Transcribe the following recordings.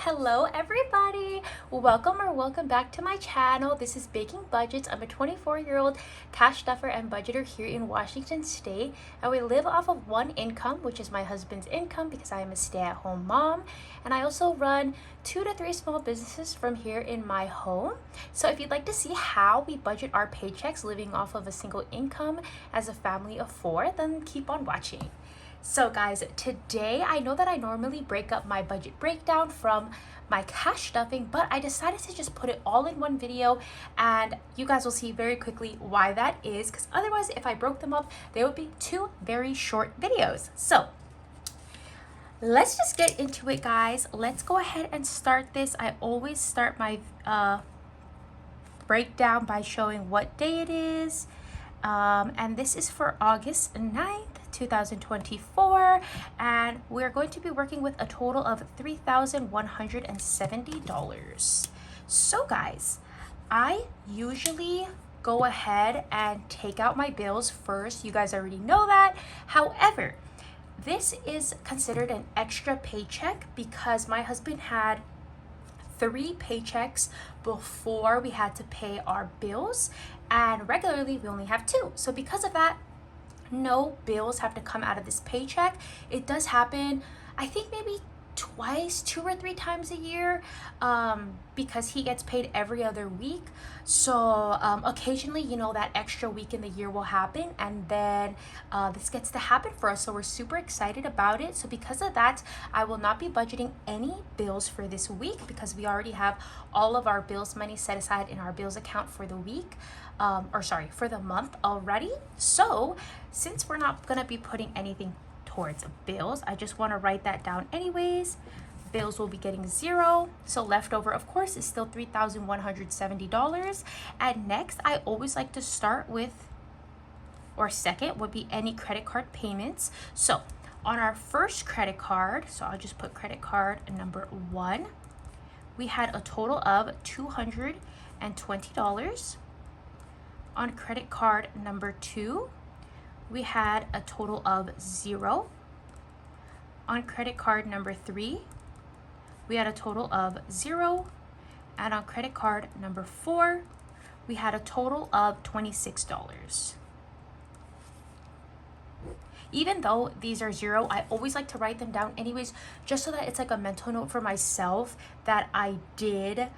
Hello everybody, welcome back to my channel. This is Baking Budgets. I'm a 24-year-old cash stuffer and budgeter here in Washington State, and we live off of one income, which is my husband's income because I am a stay-at-home mom, and I also run 2 to 3 small businesses from here in my home. So if you'd like to see how we budget our paychecks living off of a single income as a family of 4, then keep on watching. So guys, today I know that I normally break up my budget breakdown from my cash stuffing, but I decided to just put it all in one video, and you guys will see very quickly why that is, because otherwise if I broke them up, they would be 2 very short videos. So let's just get into it, guys. Let's go ahead and start this. I always start my breakdown by showing what day it is. And this is for August 9th, 2024, and we're going to be working with a total of $3,170. So guys, I usually go ahead and take out my bills first. You guys already know that. However, this is considered an extra paycheck because my husband had 3 paychecks before we had to pay our bills, and regularly we only have 2. So because of that, no bills have to come out of this paycheck. It does happen, I think maybe twice, 2 or 3 times a year, because he gets paid every other week. So occasionally, you know, that extra week in the year will happen, and then this gets to happen for us, so we're super excited about it. So because of that, I will not be budgeting any bills for this week because we already have all of our bills money set aside in our bills account for the week, for the month already. So since we're not gonna be putting anything towards bills, I just want to write that down anyways. Bills will be getting 0, so leftover of course is still $3,170. And next, I always like to start with, or second would be any credit card payments. So on our first credit card, so I'll just put credit card number 1, we had a total of $220. On credit card number 2, we had a total of 0. On credit card number 3, we had a total of 0. And on credit card number 4, we had a total of $26. Even though these are 0, I always like to write them down anyways, just so that it's like a mental note for myself that I did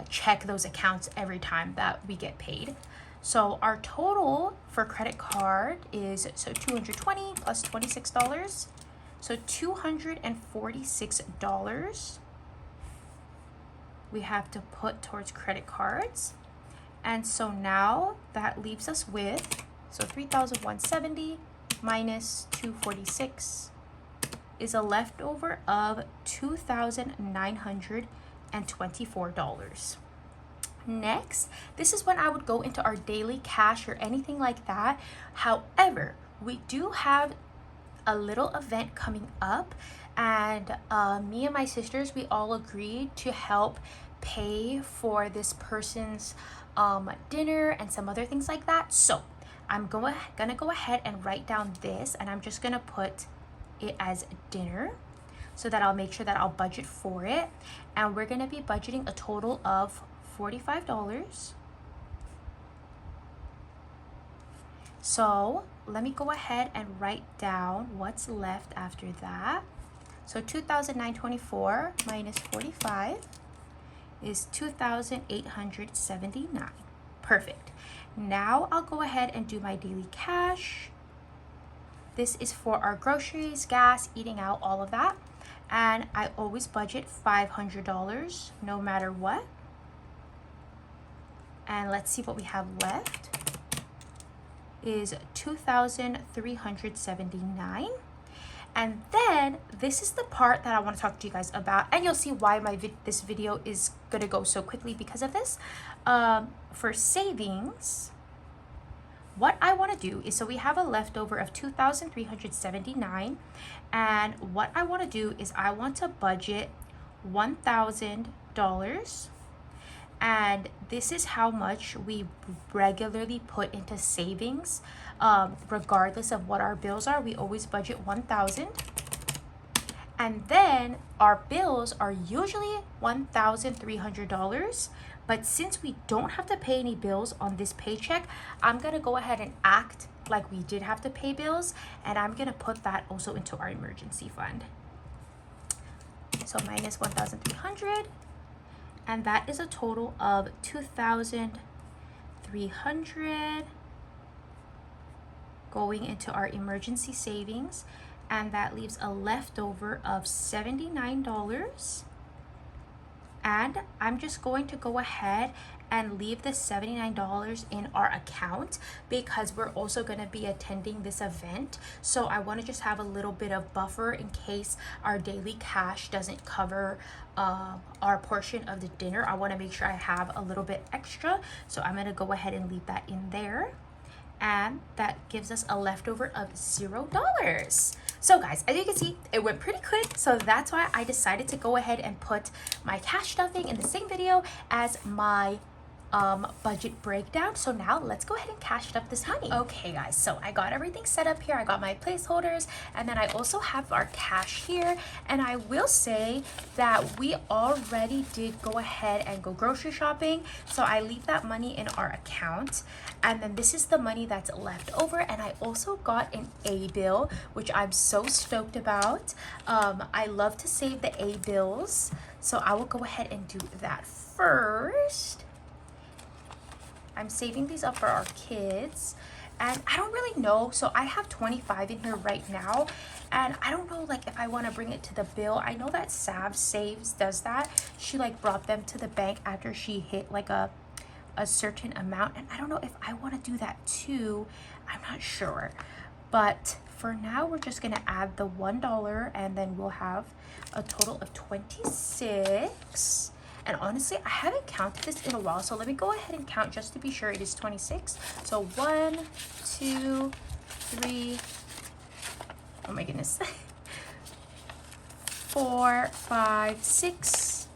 check those accounts every time that we get paid. So our total for credit card is $220 plus $26, so $246 we have to put towards credit cards. And so now that leaves us with, so 3,170 minus 246 is a leftover of $2,924. Next, this is when I would go into our daily cash or anything like that. However, we do have a little event coming up, and me and my sisters, we all agreed to help pay for this person's dinner and some other things like that. So I'm gonna go ahead and write down this, and I'm just gonna put it as dinner so that I'll make sure that I'll budget for it. And we're gonna be budgeting a total of $45. So let me go ahead and write down what's left after that. So 2,924 minus 45 is 2,879. Perfect. Now I'll go ahead and do my daily cash. This is for our groceries, gas, eating out, all of that. And I always budget $500 no matter what. And let's see what we have left is 2,379. And then this is the part that I want to talk to you guys about, and you'll see why this video is gonna go so quickly because of this. For savings, what I want to do is, so we have a leftover of 2,379, and what I want to do is I want to budget $1,000. And this is how much we regularly put into savings, regardless of what our bills are. We always budget $1,000. And then our bills are usually $1,300. But since we don't have to pay any bills on this paycheck, I'm gonna go ahead and act like we did have to pay bills, and I'm gonna put that also into our emergency fund. So minus 1,300, and that is a total of 2,300 going into our emergency savings, and that leaves a leftover of $79. And I'm just going to go ahead and leave the $79 in our account because we're also going to be attending this event. So I want to just have a little bit of buffer in case our daily cash doesn't cover our portion of the dinner. I want to make sure I have a little bit extra. So I'm going to go ahead and leave that in there. And that gives us a leftover of $0. So guys, as you can see, it went pretty quick. So that's why I decided to go ahead and put my cash stuffing in the same video as my budget breakdown. So now let's go ahead and cash stuff this honey. Okay guys, so I got everything set up here. I got my placeholders, and then I also have our cash here. And I will say that we already did go ahead and go grocery shopping. So I leave that money in our account. And then this is the money that's left over. And I also got an A bill, which I'm so stoked about. I love to save the A bills. So I will go ahead and do that first. I'm saving these up for our kids, and I don't really know. So I have 25 in here right now, and I don't know like if I want to bring it to the bill. I know that Sav Saves does that. She like brought them to the bank after she hit like a certain amount, and I don't know if I want to do that too. I'm not sure, but for now we're just gonna add the $1, and then we'll have a total of 26. And honestly, I haven't counted this in a while, so let me go ahead and count just to be sure it is 26. So 1, 2, 3, oh my goodness, 4, 5, 6,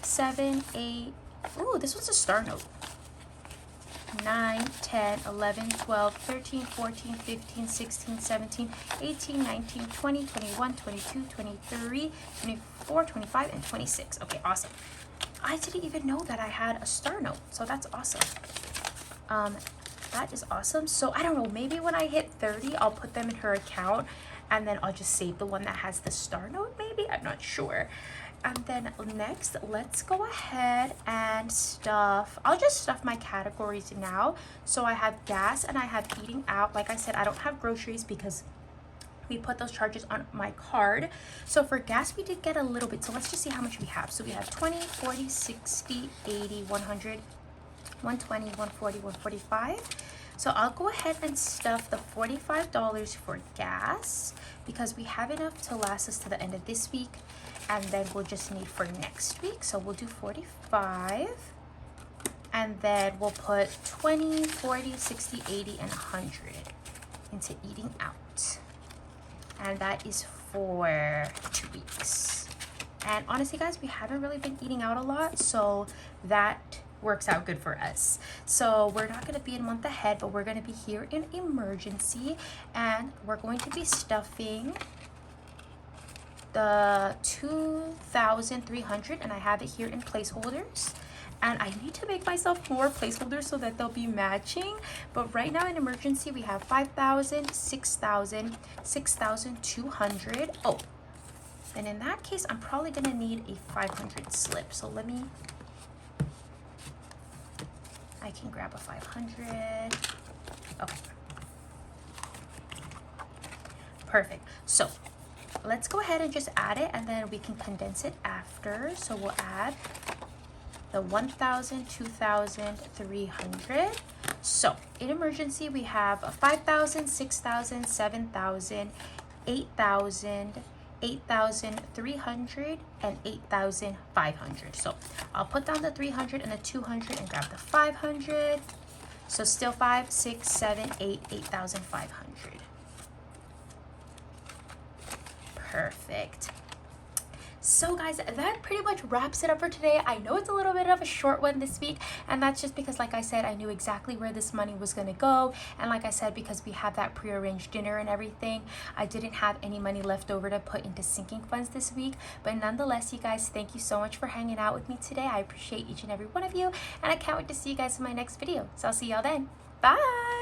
7, 8, ooh, this was a star note. 9, 10, 11, 12, 13, 14, 15, 16, 17, 18, 19, 20, 21, 22, 23, 24, 25, and 26. Okay, awesome. I didn't even know that I had a star note, so that's awesome. That is awesome. So I don't know, maybe when I hit 30, I'll put them in her account, and then I'll just save the one that has the star note, maybe? I'm not sure. And then next, let's go ahead and stuff. I'll just stuff my categories now. So I have gas and I have eating out. Like I said, I don't have groceries because we put those charges on my card. So for gas, we did get a little bit. So let's just see how much we have. So we have 20, 40, 60, 80, 100, 120, 140, 145. So I'll go ahead and stuff the $45 for gas because we have enough to last us to the end of this week, and then we'll just need for next week. So we'll do 45, and then we'll put 20, 40, 60, 80, and 100 into eating out. And that is for 2 weeks. And honestly guys, we haven't really been eating out a lot, so that works out good for us. So we're not going to be in month ahead, but we're going to be here in emergency, and we're going to be stuffing the 2,300, and I have it here in placeholders. And I need to make myself more placeholders so that they'll be matching. But right now in emergency, we have 5,000, 6,000, 6,200. Oh, and in that case, I'm probably gonna need a 500 slip. So let me, I can grab a 500. Okay. Perfect. So let's go ahead and just add it, and then we can condense it after. So we'll add the 1,000, 2,300. So in emergency, we have 5,000, 6,000, 7,000, 8,000, 8,300, and 8,500. So I'll put down the 300 and the 200 and grab the 500. So still 5, 6, 7, 8, 8,500. Perfect. So guys, that pretty much wraps it up for today. I know it's a little bit of a short one this week, and that's just because, like I said, I knew exactly where this money was going to go. And like I said, because we have that prearranged dinner and everything, I didn't have any money left over to put into sinking funds this week. But nonetheless, you guys, thank you so much for hanging out with me today. I appreciate each and every one of you, and I can't wait to see you guys in my next video. So I'll see y'all then. Bye!